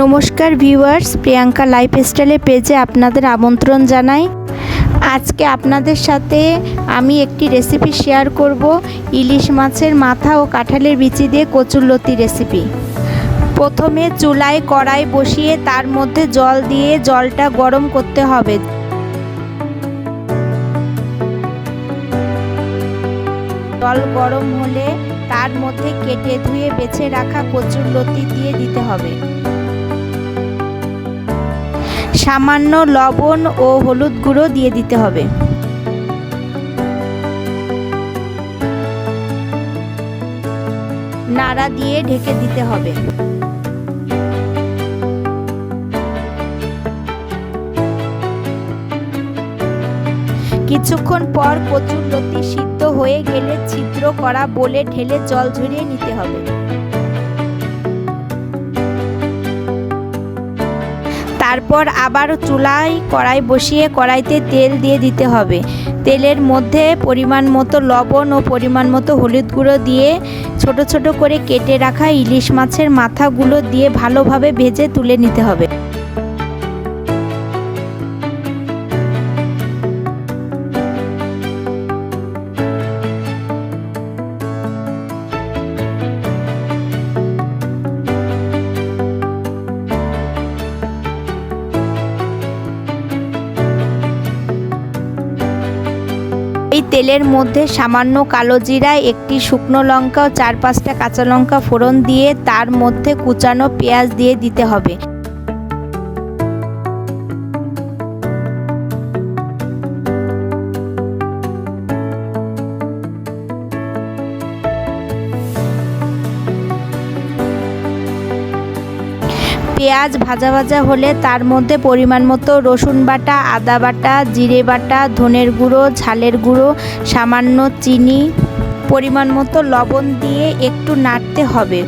নমস্কার ভিউয়ার্স, প্রিয়াঙ্কা লাইফস্টাইলের পেজে আপনাদের আমন্ত্রণ জানাই। আজকে আপনাদের সাথে আমি একটি রেসিপি শেয়ার করব, ইলিশ মাছের মাথা ও কাঁঠালের বিচি দিয়ে কচুরলতি রেসিপি। প্রথমে চুলায় কড়াই বসিয়ে তার মধ্যে জল দিয়ে জলটা গরম করতে হবে। জল গরম হলে তার মধ্যে কেটে ধুয়ে বেছে রাখা কচুরলতি দিয়ে দিতে হবে। সামান্য লবণ ও হলুদ গুঁড়ো দিয়ে দিতে হবে। নাড়া দিয়ে ঢেকে দিতে হবে। কিছুক্ষণ পর কচুরলতি সিদ্ধ হয়ে গেলে ছিদ্র করা বলে ঢেলে জল ঝরিয়ে নিতে হবে। তারপর আবার চুলায় কড়াই বসিয়ে কড়াইতে তেল দিয়ে দিতে হবে। তেলের মধ্যে পরিমাণ মতো লবণ ও পরিমাণ মতো হলুদ গুঁড়ো দিয়ে ছোট ছোট করে কেটে রাখা ইলিশ মাছের মাথাগুলো দিয়ে ভালোভাবে ভেজে তুলে নিতে হবে। এই তেলের মধ্যে সামান্য কালো জিরা, একটি শুকনো লঙ্কা ও 4-5টা কাঁচা লঙ্কা ফোড়ন দিয়ে তার মধ্যে কুচানো পেঁয়াজ দিয়ে দিতে হবে। পেঁয়াজ ভাজা ভাজা হলে তার মধ্যে পরিমাণ মতো রসুন বাটা, আদা বাটা, জিরে বাটা, ধনের গুঁড়ো, ঝালের গুঁড়ো, সামান্য চিনি, পরিমাণ মতো লবণ দিয়ে একটু নাড়তে হবে।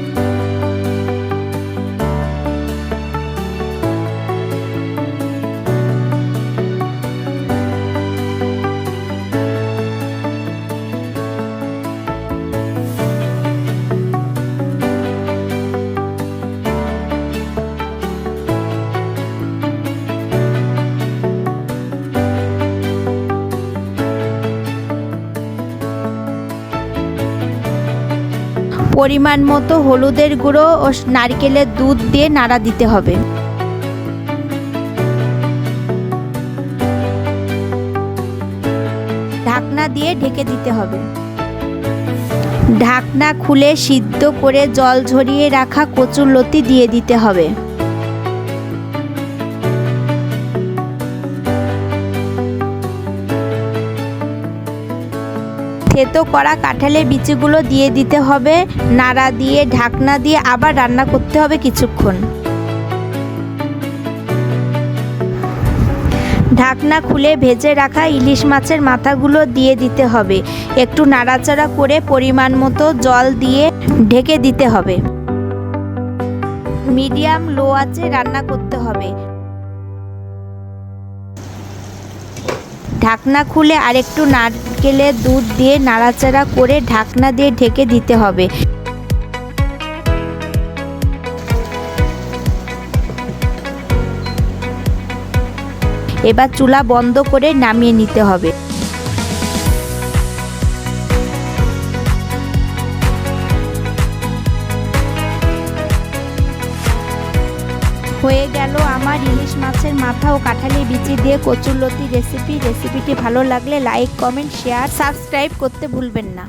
পরিমাণ মতো হলুদের গুঁড়ো ও নারকেলের দুধ দিয়ে নাড়া দিতে হবে। ঢাকনা দিয়ে ঢেকে দিতে হবে। ঢাকনা খুলে সিদ্ধ করে জল ঝরিয়ে রাখা কচুরলতি দিয়ে দিতে হবে। থেতো করা কাঁঠালের বিচিগুলো দিয়ে দিতে হবে। নাড়া দিয়ে ঢাকনা দিয়ে আবার রান্না করতে হবে কিছুক্ষণ। ঢাকনা খুলে ভেজে রাখা ইলিশ মাছের মাথাগুলো দিয়ে দিতে হবে। একটু নাড়াচাড়া করে পরিমাণ মতো জল দিয়ে ঢেকে দিতে হবে। মিডিয়াম লো আঁচে রান্না করতে হবে। ঢাকনা খুলে আরেকটু নারকেলের দুধ দিয়ে নাড়াচাড়া করে ঢাকনা দিয়ে ঢেকে দিতে হবে। এবার চুলা বন্ধ করে নামিয়ে নিতে হবে। হয়ে গেল আমার ইলিশ মাছের মাথা ও কাঁঠালের বিচি দিয়ে কচুরলতি রেসিপিটি ভালো লাগলে লাইক, কমেন্ট, শেয়ার, সাবস্ক্রাইব করতে ভুলবেন না।